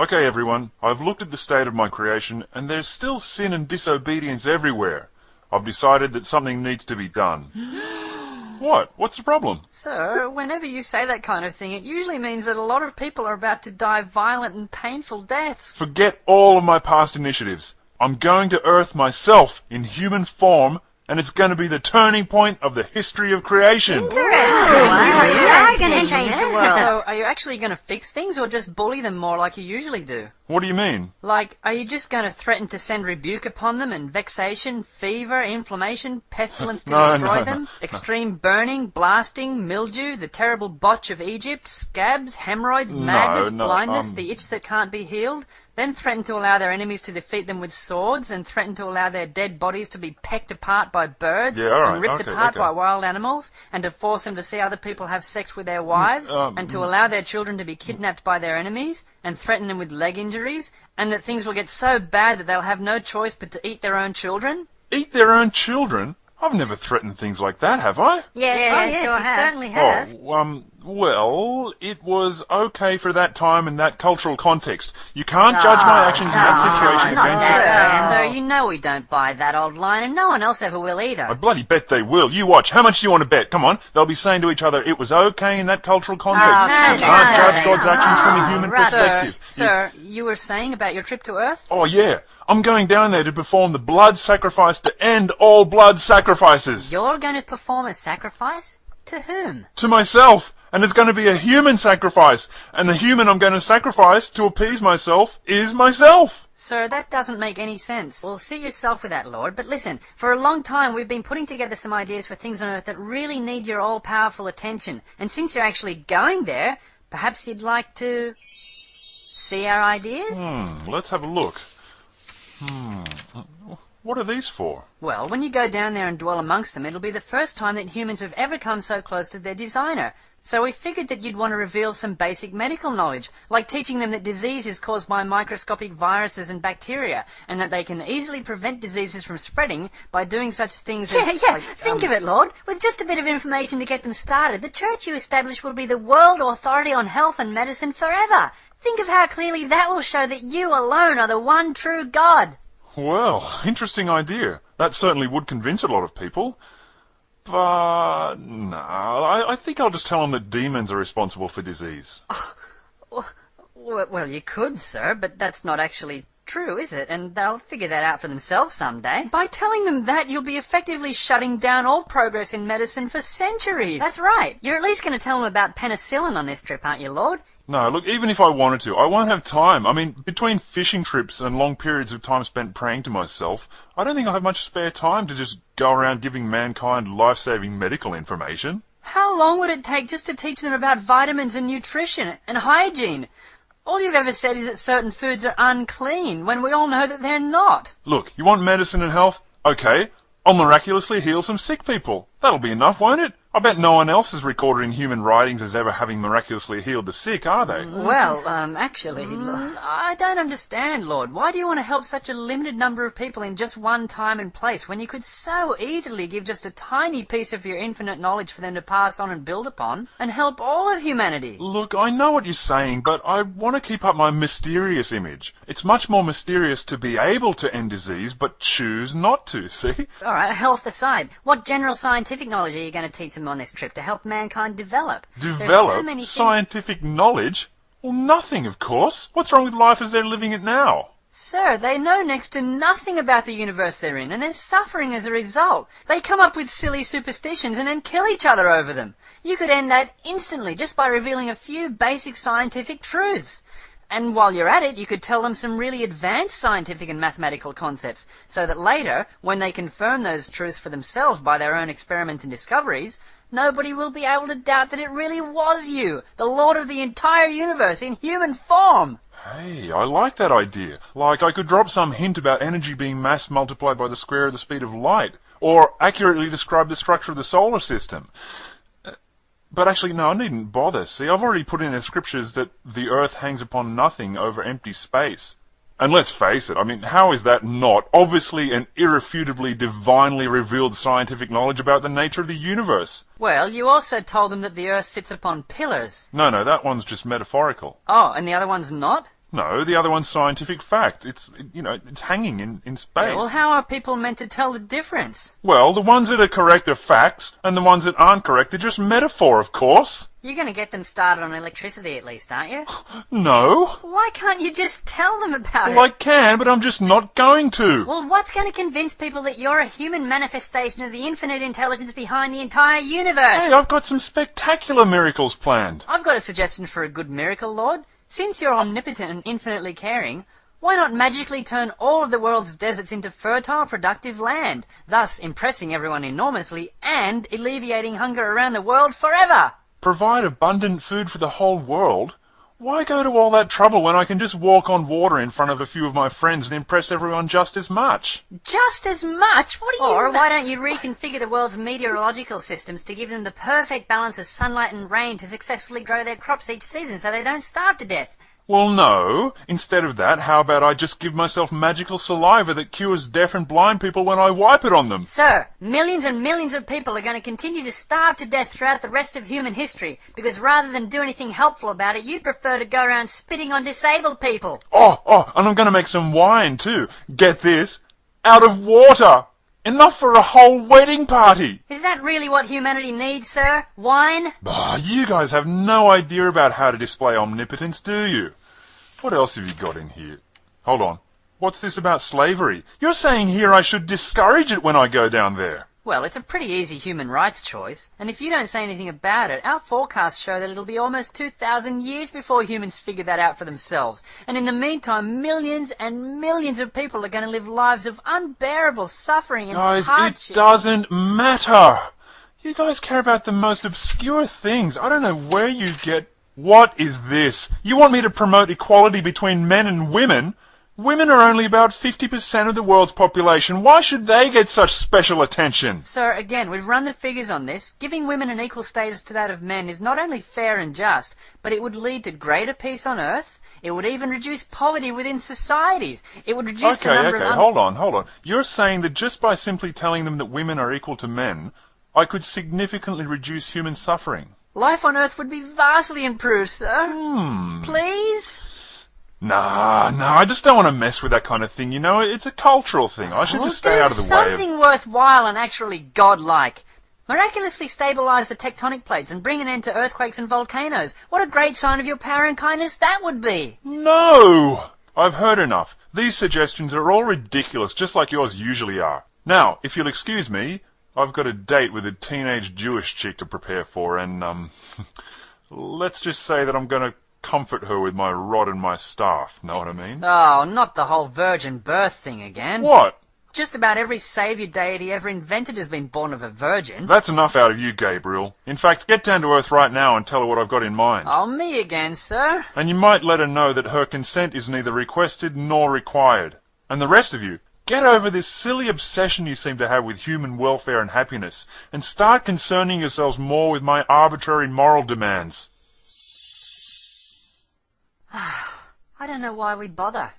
Okay, everyone, I've looked at the state of my creation, and there's still sin and disobedience everywhere. I've decided that something needs to be done. What? What's the problem? Sir, whenever you say that kind of thing, it usually means that a lot of people are about to die violent and painful deaths. Forget all of my past initiatives. I'm going to Earth myself in human form, and it's going to be the turning point of the history of creation. Interesting. You are going to change the world. So, are you actually going to fix things or just bully them more like you usually do? What do you mean? Like, are you just going to threaten to send rebuke upon them and vexation, fever, inflammation, pestilence to destroy them? Extreme burning, blasting, mildew, the terrible botch of Egypt, scabs, hemorrhoids, madness, blindness, the itch that can't be healed? Then threaten to allow their enemies to defeat them with swords, and threaten to allow their dead bodies to be pecked apart by birds, and ripped apart by wild animals, and to force them to see other people have sex with their wives, and to allow their children to be kidnapped by their enemies, and threaten them with leg injuries, and that things will get so bad that they'll have no choice but to eat their own children? Eat their own children? I've never threatened things like that, have I? Yes, you certainly have. Well, it was okay for that time and that cultural context. You can't judge my actions in that situation against Sir, you know we don't buy that old line, and no one else ever will either. I bloody bet they will. You watch. How much do you want to bet? Come on. They'll be saying to each other, it was okay in that cultural context. You can't judge God's actions from a human perspective. Sir, you were saying about your trip to Earth? Oh, yeah. I'm going down there to perform the blood sacrifice to end all blood sacrifices. You're going to perform a sacrifice? To whom? To myself. And it's going to be a human sacrifice. And the human I'm going to sacrifice to appease myself is myself. Sir, that doesn't make any sense. Well, suit yourself with that, Lord. But listen, for a long time we've been putting together some ideas for things on Earth that really need your all-powerful attention. And since you're actually going there, perhaps you'd like to see our ideas? Let's have a look. What are these for? Well, when you go down there and dwell amongst them, it'll be the first time that humans have ever come so close to their designer. So we figured that you'd want to reveal some basic medical knowledge, like teaching them that disease is caused by microscopic viruses and bacteria, and that they can easily prevent diseases from spreading by doing such things as... Think of it, Lord. With just a bit of information to get them started, the church you establish will be the world authority on health and medicine forever. Think of how clearly that will show that you alone are the one true God. Well, interesting idea. That certainly would convince a lot of people. But, no, I think I'll just tell them that demons are responsible for disease. Well, you could, sir, but that's not actually true, is it? And they'll figure that out for themselves someday. By telling them that, you'll be effectively shutting down all progress in medicine for centuries. That's right. You're at least going to tell them about penicillin on this trip, aren't you, Lord? No, look, even if I wanted to, I won't have time. I mean, between fishing trips and long periods of time spent praying to myself, I don't think I'll have much spare time to just go around giving mankind life-saving medical information. How long would it take just to teach them about vitamins and nutrition and hygiene? All you've ever said is that certain foods are unclean, when we all know that they're not. Look, you want medicine and health? Okay, I'll miraculously heal some sick people. That'll be enough, won't it? I bet no one else is recorded in human writings as ever having miraculously healed the sick, are they? Well, actually, I don't understand, Lord. Why do you want to help such a limited number of people in just one time and place when you could so easily give just a tiny piece of your infinite knowledge for them to pass on and build upon and help all of humanity? Look, I know what you're saying, but I want to keep up my mysterious image. It's much more mysterious to be able to end disease, but choose not to, see? All right, health aside, what general scientific knowledge are you going to teach them on this trip to help mankind develop? Develop? So scientific knowledge? Well, nothing, of course. What's wrong with life as they're living it now? Sir, they know next to nothing about the universe they're in, and they're suffering as a result. They come up with silly superstitions and then kill each other over them. You could end that instantly just by revealing a few basic scientific truths. And while you're at it, you could tell them some really advanced scientific and mathematical concepts, so that later, when they confirm those truths for themselves by their own experiments and discoveries, nobody will be able to doubt that it really was you, the Lord of the entire universe, in human form. Hey, I like that idea. Like, I could drop some hint about energy being mass multiplied by the square of the speed of light, or accurately describe the structure of the solar system. But actually, no, I needn't bother. See, I've already put in the scriptures that the earth hangs upon nothing over empty space. And let's face it, I mean, how is that not obviously and irrefutably divinely revealed scientific knowledge about the nature of the universe? Well, you also told them that the earth sits upon pillars. No, that one's just metaphorical. Oh, and the other one's not? No, the other one's scientific fact. It's hanging in space. Yeah, well, how are people meant to tell the difference? Well, the ones that are correct are facts, and the ones that aren't correct are just metaphor, of course. You're going to get them started on electricity at least, aren't you? No. Why can't you just tell them about it? Well, I can, but I'm just not going to. Well, what's going to convince people that you're a human manifestation of the infinite intelligence behind the entire universe? Hey, I've got some spectacular miracles planned. I've got a suggestion for a good miracle, Lord. Since you're omnipotent and infinitely caring, why not magically turn all of the world's deserts into fertile, productive land, thus impressing everyone enormously and alleviating hunger around the world forever? Provide abundant food for the whole world? Why go to all that trouble when I can just walk on water in front of a few of my friends and impress everyone just as much? Just as much? What do you... Or why don't you reconfigure the world's meteorological systems to give them the perfect balance of sunlight and rain to successfully grow their crops each season so they don't starve to death? Well, no. Instead of that, how about I just give myself magical saliva that cures deaf and blind people when I wipe it on them? Sir, millions and millions of people are going to continue to starve to death throughout the rest of human history because rather than do anything helpful about it, you'd prefer to go around spitting on disabled people. Oh, and I'm going to make some wine too. Get this. Out of water. Enough for a whole wedding party. Is that really what humanity needs, sir? Wine? You guys have no idea about how to display omnipotence, do you? What else have you got in here? Hold on. What's this about slavery? You're saying here I should discourage it when I go down there. Well, it's a pretty easy human rights choice, and if you don't say anything about it, our forecasts show that it'll be almost 2,000 years before humans figure that out for themselves. And in the meantime, millions and millions of people are going to live lives of unbearable suffering and Guys, hardship. it doesn't matter. You guys care about the most obscure things. I don't know where you get... What is this? You want me to promote equality between men and women? Women are only about 50% of the world's population. Why should they get such special attention? Sir, again, we've run the figures on this. Giving women an equal status to that of men is not only fair and just, but it would lead to greater peace on earth. It would even reduce poverty within societies. It would reduce the number of... Hold on. You're saying that just by simply telling them that women are equal to men, I could significantly reduce human suffering? Life on earth would be vastly improved, sir. Please? Nah, I just don't want to mess with that kind of thing, It's a cultural thing. I should just stay out of the way of... something worthwhile and actually godlike. Miraculously stabilize the tectonic plates and bring an end to earthquakes and volcanoes. What a great sign of your power and kindness that would be. No! I've heard enough. These suggestions are all ridiculous, just like yours usually are. Now, if you'll excuse me, I've got a date with a teenage Jewish chick to prepare for, and, let's just say that I'm going to comfort her with my rod and my staff, know what I mean? Oh, not the whole virgin birth thing again. What? Just about every saviour deity ever invented has been born of a virgin. That's enough out of you, Gabriel. In fact, get down to earth right now and tell her what I've got in mind. Oh, me again, sir. And you might let her know that her consent is neither requested nor required. And the rest of you, get over this silly obsession you seem to have with human welfare and happiness, and start concerning yourselves more with my arbitrary moral demands. I don't know why we bother.